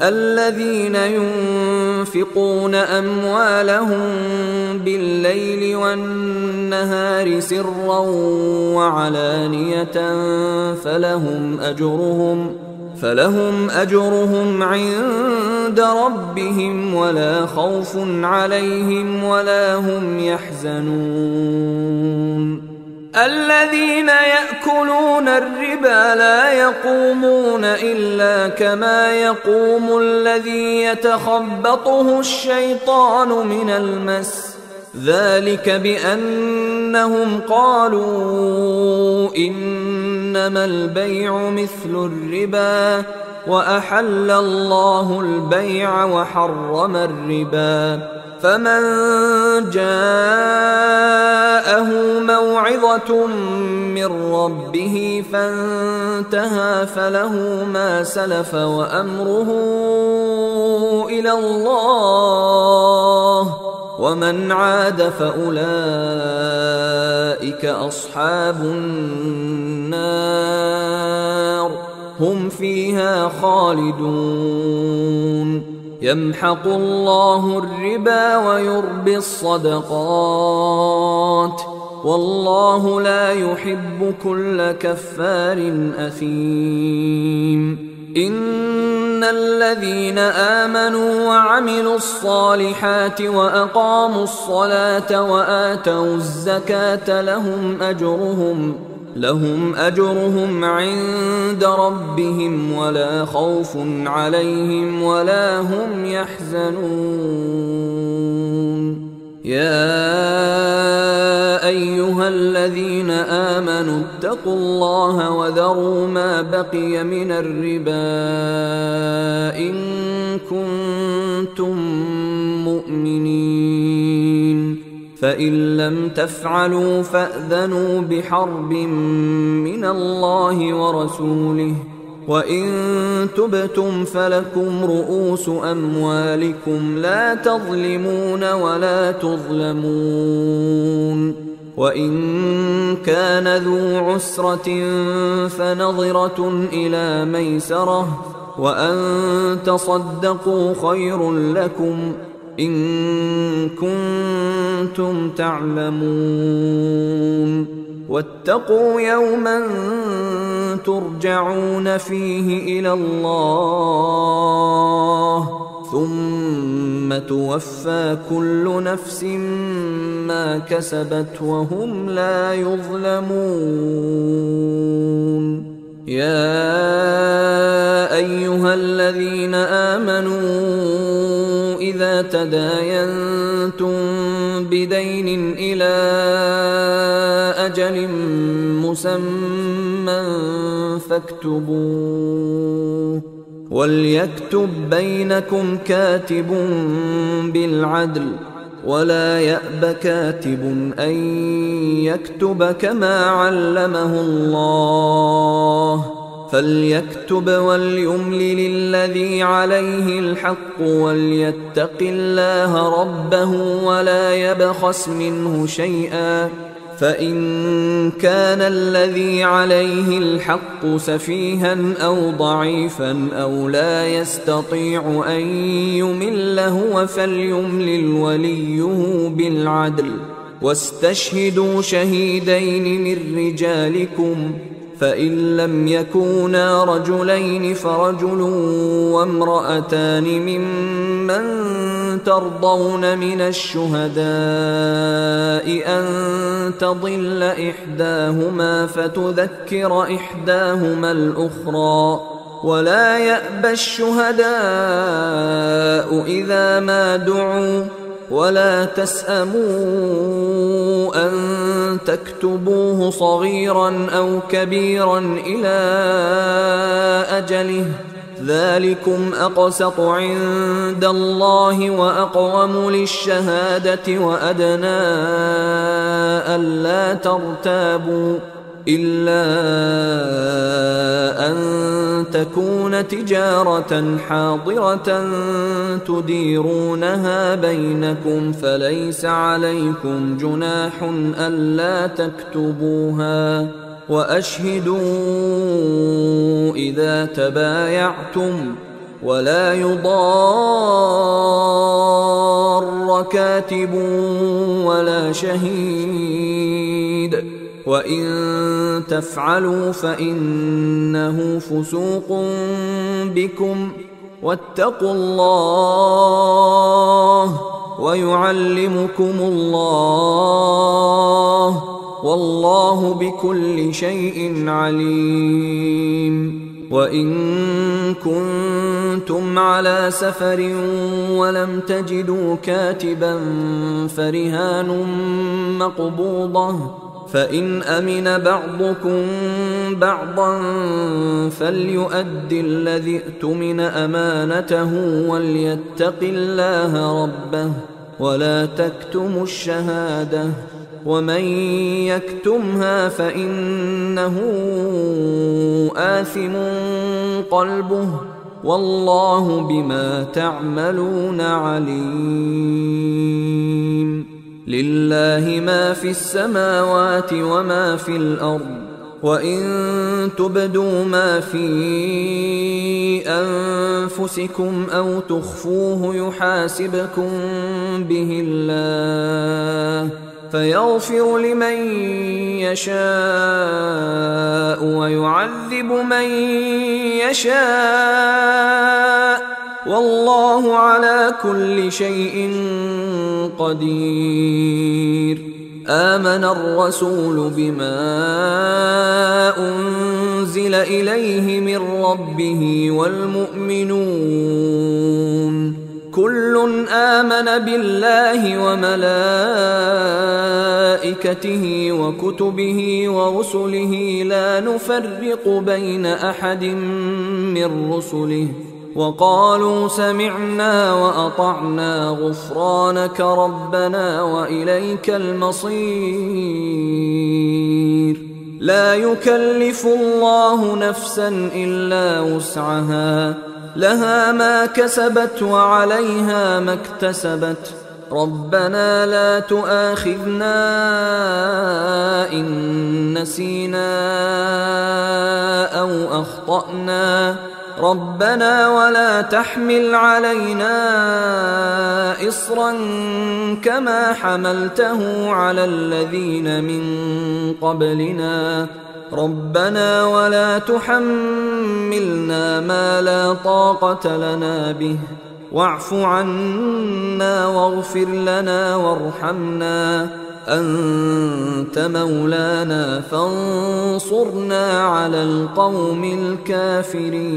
الذين ينفقون أموالهم بالليل والنهار سرا وعلانية فلهم أجرهم عند ربهم ولا خوف عليهم ولا هم يحزنون. الذين يأكلون الربا لا يقومون إلا كما يقوم الذي يتخبطه الشيطان من المس، ذلك بأنهم قالوا إنما البيع مثل الربا وأحل الله البيع وحرم الربا. فمن جاءه موعظة من ربه فانتهى فله ما سلف وأمره إلى الله، ومن عاد فأولئك أصحاب النار هم فيها خالدون. يمحق الله الربا ويربي الصدقات والله لا يحب كل كفار أثيم. إن الذين آمنوا وعملوا الصالحات وأقاموا الصلاة وآتوا الزكاة لهم أجرهم عند ربهم ولا خوف عليهم ولا هم يحزنون. يا أيها الذين آمنوا اتقوا الله وذروا ما بقي من الربا إن كنتم مؤمنين، فإن لم تفعلوا فأذنوا بحرب من الله ورسوله، وإن تبتم فلكم رؤوس أموالكم لا تظلمون ولا تظلمون. وإن كان ذو عسرة فنظرة إلى ميسرة وأن تصدقوا خير لكم إن كنتم تعلمون. واتقوا يوما ترجعون فيه إلى الله ثم توفى كل نفس ما كسبت وهم لا يظلمون. يا أيها الذين آمنوا إذا تداينتم بدين إلى أجل مسمى فاكتبوه، وليكتب بينكم كاتب بالعدل ولا يأب كاتب أن يكتب كما علمه الله، فليكتب وليملل الذي عليه الحق وليتق الله ربه ولا يبخس منه شيئا، فإن كان الذي عليه الحق سفيها أو ضعيفا أو لا يستطيع أن يمل هو فليملل وليه بالعدل، واستشهدوا شهيدين من رجالكم، فإن لم يكونا رجلين فرجل وامرأتان ممن ترضون من الشهداء أن تضل إحداهما فتذكر إحداهما الأخرى، ولا يأبى الشهداء إذا ما دعوا، ولا تسأموا أن تكتبوه صغيرا أو كبيرا إلى أجله، ذلكم أقسط عند الله وأقوم للشهادة وأدنى ألا ترتابوا، إلا أن تكون تجارة حاضرة تديرونها بينكم فليس عليكم جناح ألا تكتبوها، وأشهدوا إذا تبايعتم، ولا يضار كاتب ولا شهيد، وإن تفعلوا فإنه فسوق بكم، واتقوا الله ويعلمكم الله، والله بكل شيء عليم. وإن كنتم على سفر ولم تجدوا كاتبا فرهان مقبوضة، فإن أمن بعضكم بعضا فليؤد الذي اؤتمن أمانته وليتق الله ربه ولا تكتموا الشهادة، ومن يكتمها فإنه آثم قلبه، والله بما تعملون عليم. لله ما في السماوات وما في الأرض، وإن تبدوا ما في أنفسكم أو تخفوه يحاسبكم به الله، فيغفر لمن يشاء ويعذب من يشاء، والله على كل شيء قدير. آمن الرسول بما أنزل إليه من ربه والمؤمنون كل آمن بالله وملائكته وكتبه ورسله لا نفرق بين أحد من رسله، وقالوا سمعنا وأطعنا غفرانك ربنا وإليك المصير. لا يكلف الله نفسا إلا وسعها، لها ما كسبت وعليها ما اكتسبت. ربنا لا تؤاخذنا إن نسينا أو أخطأنا، ربنا ولا تحمل علينا إصرا كما حملته على الذين من قبلنا، ربنا ولا تحملنا ما لا طاقة لنا به، واعف عنا واغفر لنا وارحمنا، أنت مولانا فانصرنا على القوم الكافرين.